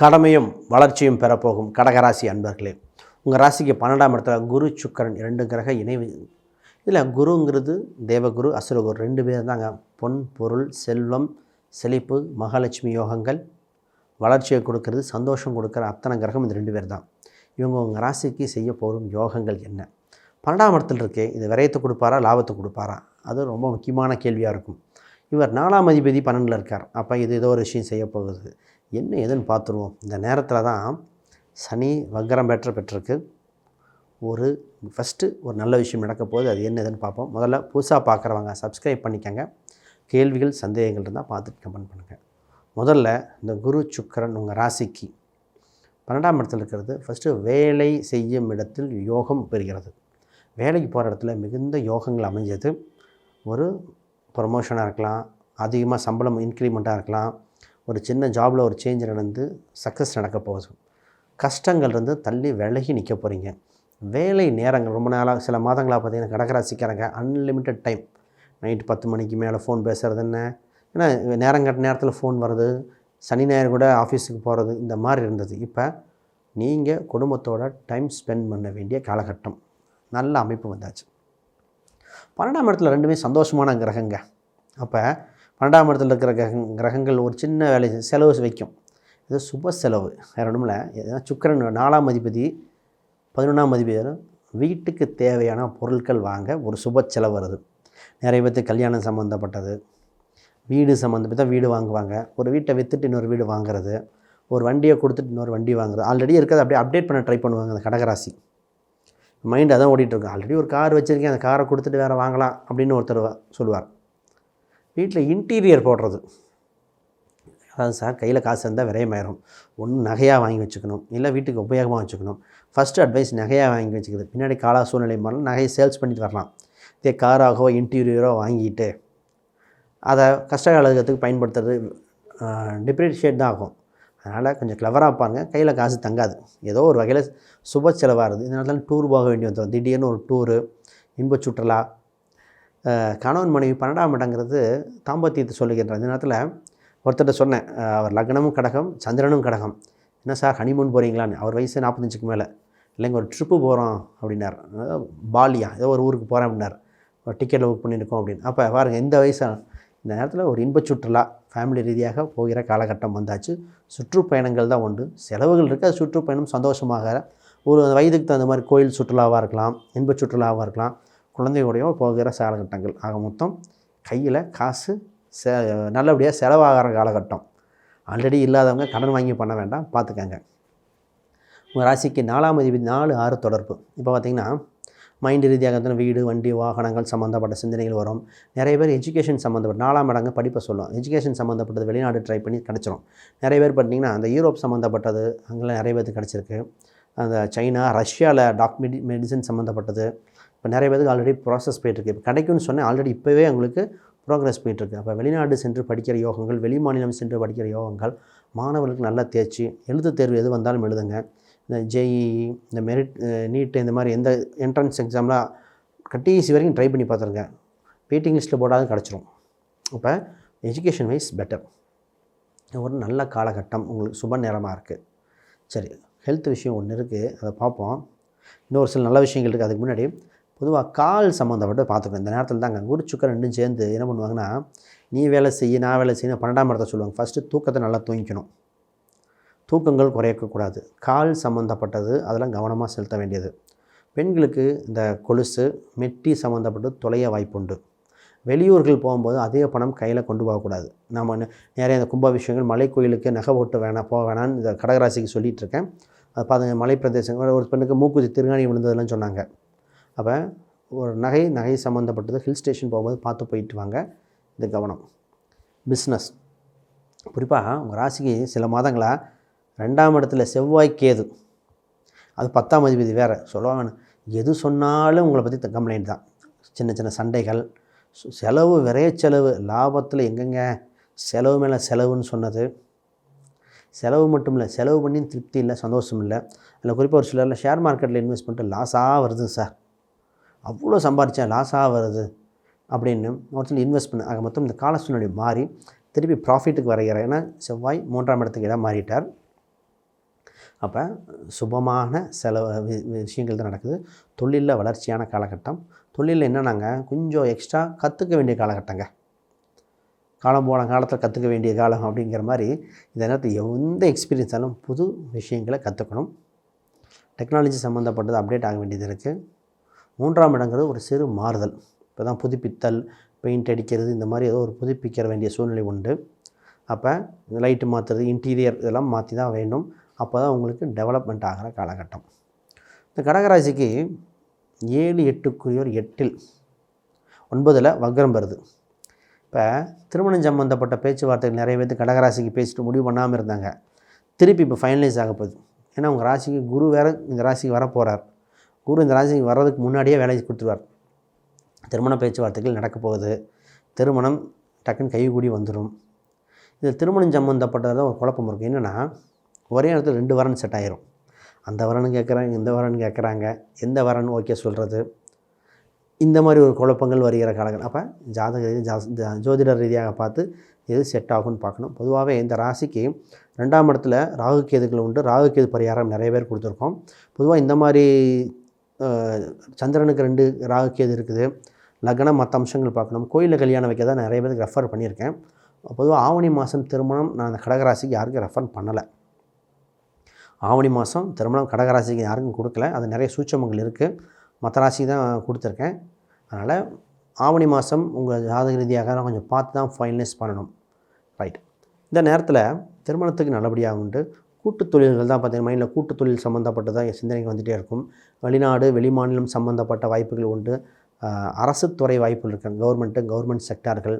கடமையும் வளர்ச்சியும் பெறப்போகும் கடகராசி அன்பர்களே, உங்கள் ராசிக்கு 12ஆம் இடத்துல குரு சுக்கிரன் 2 கிரக இணைவு. இதில் குருங்கிறது தேவகுரு அசுரகுரு 2 பேர் தாங்க. பொன் பொருள் செல்வம் செழிப்பு மகாலட்சுமி யோகங்கள் வளர்ச்சியை கொடுக்கறது சந்தோஷம் கொடுக்குற அத்தனை கிரகம் இந்த 2 பேர் தான். இவங்க உங்கள் ராசிக்கு செய்ய போகும் யோகங்கள் என்ன? 12ஆம் இடத்துல இருக்கே, இது விரயத்தை கொடுப்பாரா லாபத்தை கொடுப்பாரா? அது ரொம்ப முக்கியமான கேள்வியாக இருக்கும். இவர் 4ஆம் அதிபதி 12ல் இருக்கார். அப்போ இது ஏதோ ஒரு விஷயம் செய்ய போகுது. என்ன எதுன்னு பார்த்துருவோம். இந்த நேரத்தில் தான் சனி வக்ரம் பெற்றிருக்கு. ஃபஸ்ட்டு ஒரு நல்ல விஷயம் நடக்க போகுது. அது என்ன எதுன்னு பார்ப்போம். முதல்ல புதுசாக பார்க்குறவங்க சப்ஸ்கிரைப் பண்ணிக்கங்க. கேள்விகள் சந்தேகங்கள் இருந்தால் பார்த்துட்டு கமெண்ட் பண்ணுங்கள். முதல்ல இந்த குரு சுக்கிரன் உங்கள் ராசிக்கு 12ஆம் இடத்துல இருக்கிறது. ஃபஸ்ட்டு வேலை செய்யும் இடத்தில் யோகம் பெறுகிறது. வேலைக்கு போகிற இடத்துல மிகுந்த யோகங்கள் அமைஞ்சது. ஒரு ப்ரொமோஷனாக இருக்கலாம், அதிகமாக சம்பளம் இன்க்ரிமெண்ட்டாக இருக்கலாம், ஒரு சின்ன ஜாபில் ஒரு சேஞ்ச் நடந்து சக்ஸஸ் நடக்க போகுது. கஷ்டங்கள் இருந்து தள்ளி விலகி நிற்க போகிறீங்க. வேலை நேரங்கள் ரொம்ப நாளாக சில மாதங்களாக பார்த்தீங்கன்னா கடகராசிக்காரங்க அன்லிமிட்டட் டைம். நைட்டு 10 மணிக்கு மேலே ஃபோன் பேசுகிறது என்ன, ஏன்னா நேரத்தில் ஃபோன் வருது. சனி ஞாயிறு கூட ஆஃபீஸுக்கு போகிறது இந்த மாதிரி இருந்தது. இப்போ நீங்கள் குடும்பத்தோட டைம் ஸ்பெண்ட் பண்ண வேண்டிய காலகட்டம். நல்ல அமைப்பு வந்தாச்சு. 12ஆம் இடத்துல 2மே சந்தோஷமான கிரகங்க. அப்போ 12ஆம் இடத்துல இருக்கிற கிரகங்கள் ஒரு சின்ன வேலை செலவு வைக்கும். இது சுப செலவு, வேறு ஒன்றும் இல்லை. சுக்கிரன் 4ஆம் அதிபதி 11ஆம் அதிபதி வீட்டுக்கு தேவையான பொருட்கள் வாங்க ஒரு சுப செலவு வருது. நிறைய பேர்த்துக்கு கல்யாணம் சம்மந்தப்பட்டது, வீடு சம்மந்தப்பட்ட வீடு வாங்குவாங்க. ஒரு வீட்டை விற்றுட்டு இன்னொரு வீடு வாங்குறது, ஒரு வண்டியை கொடுத்துட்டு இன்னொரு வண்டி வாங்குறது. ஆல்ரெடி இருக்கிறத அப்படியே அப்டேட் பண்ண ட்ரை பண்ணுவாங்க. அந்த கடகராசி மைண்ட் அதான் ஓடிட்டுருக்கும். ஆல்ரெடி ஒரு கார் வச்சுருக்கேன், அந்த காரை கொடுத்துட்டு வேறு வாங்கலாம் அப்படின்னு ஒருத்தர் சொல்லுவார். வீட்டில் இன்டீரியர் போடுறது, அதாவது சார் கையில் காசு இருந்தால் விரயமாயிரும். ஒன்று நகையாக வாங்கி வச்சுக்கணும், இல்லை வீட்டுக்கு உபயோகமாக வச்சுக்கணும். ஃபஸ்ட்டு அட்வைஸ் நகையாக வாங்கி வச்சுக்கிறது. பின்னாடி கால சூழ்நிலை மாறலாம், நகையை சேல்ஸ் பண்ணிட்டு வரலாம். இதே காராகவோ இன்டீரியரோ வாங்கிட்டு அதை கஷ்ட காலத்துக்கு பயன்படுத்துறது டிப்ரிஷியேட் தான் ஆகும். அதனால் கொஞ்சம் கிளவராக பாருங்கள். கையில் காசு தங்காது, ஏதோ ஒரு வகையில் சுப செலவாகுது. இதனால தான் டூர் போக வேண்டி வந்துடும். திடீர்னு ஒரு டூரு, இன்ப சுற்றுலா. கணவன் மனைவி 12ஆம் இடங்கிறது தாம்பத்தியத்தை சொல்லுகின்ற இந்த நேரத்தில் ஒருத்தர்கிட்ட சொன்னேன். அவர் லக்னமும் கடகம் சந்திரனும் கடகம். என்ன சார் ஹனிமூன் போகிறீங்களான்னு. அவர் வயசு 45க்கு மேலே. இல்லைங்க ஒரு ட்ரிப்பு போகிறோம் அப்படின்னார். பாலியா ஏதோ ஒரு ஊருக்கு போகிறேன் அப்படின்னார். ஒரு டிக்கெட்டில் புக் பண்ணியிருக்கோம் அப்படின்னு. அப்போ பாருங்கள் இந்த வயசு இந்த நேரத்தில் ஒரு இன்ப சுற்றுலா ஃபேமிலி ரீதியாக போகிற காலகட்டம் வந்தாச்சு. சுற்றுப்பயணங்கள் தான் உண்டு, செலவுகள் இருக்குது. அது சுற்றுப்பயணம் சந்தோஷமாக ஒரு வயதுக்கு தகுந்த மாதிரி கோயில் சுற்றுலாவாக இருக்கலாம், இன்ப சுற்றுலாவாக இருக்கலாம், குழந்தையோடையோ போகிற காலகட்டங்கள். ஆக மொத்தம் கையில் காசு நல்லபடியாக செலவாகிற காலகட்டம். ஆல்ரெடி இல்லாதவங்க கடன் வாங்கி பண்ண வேண்டாம், பார்த்துக்கங்க. உங்கள் ராசிக்கு 4ஆம் அதிபதி 4, 6 தொடர்பு. இப்போ பார்த்திங்கன்னா மைண்டு ரீதியாக வந்து வீடு வண்டி வாகனங்கள் சம்மந்தப்பட்ட சிந்தனைகள் வரும். நிறைய பேர் எஜுகேஷன் சம்மந்தப்பட்ட 4ஆம் இடங்க படிப்பை சொல்லும். எஜுகேஷன் சம்மந்தப்பட்டது வெளிநாடு ட்ரை பண்ணி கிடச்சிரும். நிறைய பேர் பார்த்திங்கன்னா அந்த யூரோப் சம்மந்தப்பட்டது அங்கெல்லாம் நிறைய பேருக்கு கிடச்சிருக்கு. அந்த சைனா ரஷ்யாவில் மெடிசன் சம்மந்தப்பட்டது இப்போ நிறைய பேருக்கு ஆல்ரெடி ப்ராசஸ் போயிட்டுருக்கு. இப்போ கிடைக்கும்னு சொன்னேன். ஆல்ரெடி இப்போவே அவங்களுக்கு ப்ரோக்ரஸ் போயிட்டுருக்கு. அப்போ வெளிநாடு சென்று படிக்கிற யோகங்கள், வெளி மாநிலம் சென்று படிக்கிற யோகங்கள், மாணவர்களுக்கு நல்லா தேர்ச்சி. எழுத்து தேர்வு எது வந்தாலும் எழுதுங்க. இந்த ஜேஇஇ, இந்த மெரிட், நீட்டு, இந்த மாதிரி எந்த என்ட்ரன்ஸ் எக்ஸாம்லாம் கடைசி வரைக்கும் ட்ரை பண்ணி பார்த்துருங்க. வெயிட்டிங் லிஸ்ட்டில் போடாது கிடச்சிரும். இப்போ எஜுகேஷன் வைஸ் பெட்டர். ஒரு நல்ல காலகட்டம் உங்களுக்கு சுப நேரமாக இருக்குது. சரி, ஹெல்த் விஷயம் ஒன்று இருக்குது, அதை பார்ப்போம். இன்னொரு சில நல்ல விஷயங்கள் இருக்குது. அதுக்கு முன்னாடி பொதுவாக கால் சம்மந்தப்பட்டு பார்த்துக்கணும். இந்த நேரத்தில் தாங்க குரு சுக்கிரன் 2 சேர்ந்து என்ன பண்ணுவாங்கன்னா, நீ வேலை செய்ய நான் வேலை செய்யணும் 12ஆம் இடத்தை சொல்லுவாங்க. ஃபஸ்ட்டு தூக்கத்தை நல்லா தூங்கிக்கணும். தூக்கங்கள் குறையக்கூடாது. கால் சம்மந்தப்பட்டது அதெல்லாம் கவனமாக செலுத்த வேண்டியது. பெண்களுக்கு இந்த கொலுசு மெட்டி சம்மந்தப்பட்டு தொலைய வாய்ப்புண்டு. வெளியூர்கள் போகும்போது அதிக பணம் கையில் கொண்டு போகக்கூடாது. நம்ம நிறைய இந்த கும்பாபிஷேகங்கள் மலை கோயிலுக்கு நகை போட்டு போக வேணான்னு இந்த கடகராசிக்கு சொல்லிகிட்ருக்கேன். அது பார்த்துங்க. மலை பிரதேசங்கள் ஒரு பெண்ணுக்கு மூக்குத்தி திருகாணி விழுந்ததெல்லாம் சொன்னாங்க. அப்போ ஒரு நகை சம்மந்தப்பட்டது ஹில் ஸ்டேஷன் போகும்போது பார்த்து போயிட்டு வாங்க. இது கவனம். பிஸ்னஸ் குறிப்பாக உங்கள் ராசிக்கு சில மாதங்களாக 2ஆம் இடத்துல செவ்வாய் கேது, அது 10ஆம் அதிபதி வேறு சொல்லுவாங்க. எது சொன்னாலும் உங்களை பற்றி கம்ப்ளைண்ட் தான். சின்ன சின்ன சண்டைகள், செலவு, விரைய செலவு. லாபத்தில் எங்கெங்க செலவு மேலே செலவுன்னு சொன்னது. செலவு மட்டும் இல்லை, செலவு பண்ணி திருப்தி இல்லை, சந்தோஷம் இல்லை. அதில் குறிப்பாக ஒரு சிலரில் ஷேர் மார்க்கெட்டில் இன்வெஸ்ட் பண்ணிட்டு லாஸாக வருது சார், அவ்வளோ சம்பாரித்தேன் லாஸாக வருது அப்படின்னு ஒருத்தர் இன்வெஸ்ட் பண்ண. ஆக மொத்தம் இந்த கால சூழ்நிலை மாறி திருப்பி ப்ராஃபிட்டுக்கு வரைகிற. ஏன்னா செவ்வாய் 3ஆம் இடத்துக்கு இடம் மாறிட்டார். அப்போ சுபமான சில விஷயங்கள் தான் நடக்குது. தொழிலில் வளர்ச்சியான காலகட்டம். தொழிலில் என்னன்னாங்க கொஞ்சம் எக்ஸ்ட்ரா கற்றுக்க வேண்டிய காலகட்டங்க. காலம் போன காலத்தில் கற்றுக்க வேண்டிய காலம் அப்படிங்கிற மாதிரி இந்த நேரத்தில் எந்த எக்ஸ்பீரியன்ஸாலும் புது விஷயங்களை கற்றுக்கணும். டெக்னாலஜி சம்மந்தப்பட்டது அப்டேட் ஆக வேண்டியது இருக்குது. 3ஆம் இடங்கிறது ஒரு சிறு மாறுதல். இப்போ தான் புதுப்பித்தல், பெயிண்ட் அடிக்கிறது, இந்த மாதிரி ஏதோ ஒரு புதுப்பிக்க வேண்டிய சூழ்நிலை உண்டு. அப்போ லைட்டு மாற்றுறது, இன்டீரியர் இதெல்லாம் மாற்றி தான் வேண்டும். அப்போ தான் உங்களுக்கு டெவலப்மெண்ட் ஆகிற காலகட்டம். இந்த கடகராசிக்கு 7, 8க்குரியவர் 8ல் 9ல் வக்ரம் வருது. இப்போ திருமணம் சம்மந்தப்பட்ட பேச்சுவார்த்தைகள் நிறைய பேர் கடகராசிக்கு பேசிட்டு முடிவு பண்ணாமல் இருந்தாங்க. திருப்பி இப்போ ஃபைனலைஸ் ஆக போகுது. ஏன்னா உங்கள் ராசிக்கு குரு வேறு இந்த ராசிக்கு வரப்போகிறார். குரு இந்த ராசிக்கு வர்றதுக்கு முன்னாடியே வேலைக்கு கொடுத்துருவார். திருமண பேச்சுவார்த்தைகள் நடக்க போகுது. திருமணம் டக்குன்னு கைகூடி வந்துடும். இது திருமணம் சம்மந்தப்பட்டதான் ஒரு குழப்பம் இருக்கும். என்னென்னா ஒரே இடத்துல 2 வரன் செட் ஆகிரும். அந்த வரன் கேட்குறாங்க, இந்த வரன் கேட்குறாங்க, எந்த வரன் ஓகே சொல்கிறது, இந்த மாதிரி ஒரு குழப்பங்கள் வருகிற காலங்கள். அப்போ ஜோதிடர் ரீதியாக பார்த்து எது செட் ஆகும்னு பார்க்கணும். பொதுவாகவே இந்த ராசிக்கு 2ஆம் இடத்துல ராகு கேதுகள் உண்டு. ராகு கேது பரிகாரம் நிறைய பேர் கொடுத்துருக்கோம். பொதுவாக இந்த மாதிரி சந்திரனுக்கு 2 ராகு கேது இருக்குது. லக்னம் மற்ற அம்சங்கள் பார்க்கணும். கோயிலில் கல்யாணம் வைக்க தான் நிறைய பேருக்கு ரெஃபர் பண்ணியிருக்கேன். பொதுவாக ஆவணி மாதம் திருமணம் நான் அந்த கடகராசிக்கு யாருக்கும் ரெஃபர் பண்ணலை. ஆவணி மாதம் திருமணம் கடகராசிக்கு யாருக்கும் கொடுக்கல. அது நிறைய சூட்சமங்கள் இருக்குது. மற்ற ராசிக்கு தான் கொடுத்துருக்கேன். அதனால் ஆவணி மாதம் உங்கள் ஜாதக ரீதியாக கொஞ்சம் பார்த்து தான் ஃபைனலைஸ் பண்ணணும். ரைட். இந்த நேரத்தில் திருமணத்துக்கு நல்லபடியாக உண்டு. கூட்டுத் தொழில்கள் தான் பார்த்தீங்கன்னா மைண்டில் கூட்டுத் தொழில் சம்மந்தப்பட்டு தான் சிந்தனைக்கு வந்துகிட்டே இருக்கும். வெளிநாடு வெளிமாநிலம் சம்மந்தப்பட்ட வாய்ப்புகள் உண்டு. அரசு துறை வாய்ப்புகள் இருக்குது. கவர்மெண்ட் செக்டார்கள்,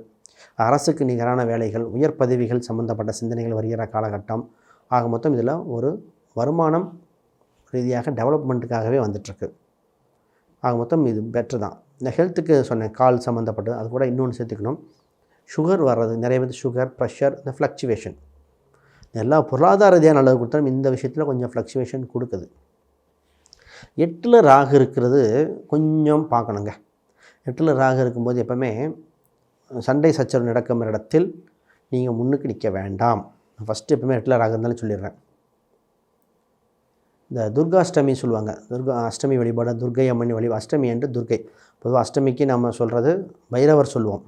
அரசுக்கு நிகரான வேலைகள், உயர் பதவிகள் சம்மந்தப்பட்ட சிந்தனைகள் வருகிற காலகட்டம். ஆக மொத்தம் இதில் ஒரு வருமானம் ரீதியாக டெவலப்மெண்ட்டுக்காகவே வந்துட்டுருக்கு. ஆக மொத்தம் இது பெட்ரு தான். இந்த ஹெல்த்துக்கு சொன்னேன், கால் சம்மந்தப்பட்டது, அது கூட இன்னொன்று சேர்த்துக்கணும். சுகர் வர்றது, நிறைய பேர் சுகர், ப்ரெஷர், இந்த ஃப்ளக்சுவேஷன் எல்லா பொருளாதார ரீதியாக நல்லது கொடுத்தாலும் இந்த விஷயத்தில் கொஞ்சம் ஃப்ளக்சுவேஷன் கொடுக்குது. 8ல் ராகு இருக்கிறது கொஞ்சம் பார்க்கணுங்க. 8ல் ராகு இருக்கும்போது எப்போவுமே சண்டை சச்சரவு நடக்கும் இடத்தில் நீங்கள் முன்னுக்கு நிற்க வேண்டாம். ஃபஸ்ட்டு எப்போவுமே 8ல் ராகு இருந்தாலும் சொல்லிடுறேன். இந்த துர்காஷ்டமி சொல்லுவாங்க. அஷ்டமி வழிபாடு, துர்கை அம்மன் அஷ்டமி என்று துர்கை. பொதுவாக அஷ்டமிக்கு நம்ம சொல்கிறது பைரவர் சொல்லுவோம்.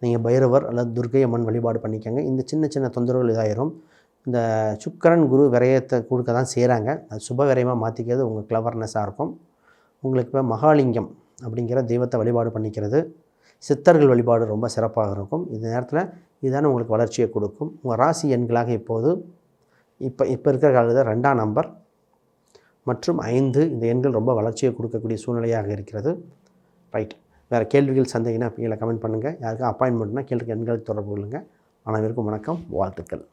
நீங்கள் பைரவர் அல்லது துர்கை அம்மன் வழிபாடு பண்ணிக்கோங்க. இந்த சின்ன சின்ன தொந்தரவுகள் இதாயிரும். இந்த சுக்கிரன் குரு விரயத்தை கொடுக்க தான் செய்கிறாங்க. அது சுப விரயமாக மாற்றிக்கிறது உங்கள் கிளவர்னஸாக இருக்கும். உங்களுக்கு இப்போ மகாலிங்கம் அப்படிங்கிற தெய்வத்தை வழிபாடு பண்ணிக்கிறது, சித்தர்கள் வழிபாடு ரொம்ப சிறப்பாக இருக்கும். இந்த நேரத்தில் இதுதானே உங்களுக்கு வளர்ச்சியை கொடுக்கும். உங்கள் ராசி எண்களாக இப்போது இப்போ இருக்கிற காலத்தில் 2ஆம் நம்பர் மற்றும் 5 இந்த எண்கள் ரொம்ப வளர்ச்சியை கொடுக்கக்கூடிய சூழ்நிலையாக இருக்கிறது. ரைட். வேறு கேள்விகள் சந்தேகம்னா கீழே கமெண்ட் பண்ணுங்கள். யாருக்கும் அப்பாயின்மெண்ட்னா கீழே எண்களுக்கு தொடர்பு கொள்ளுங்கள். அனைவருக்கும் வணக்கம், வாழ்த்துக்கள்.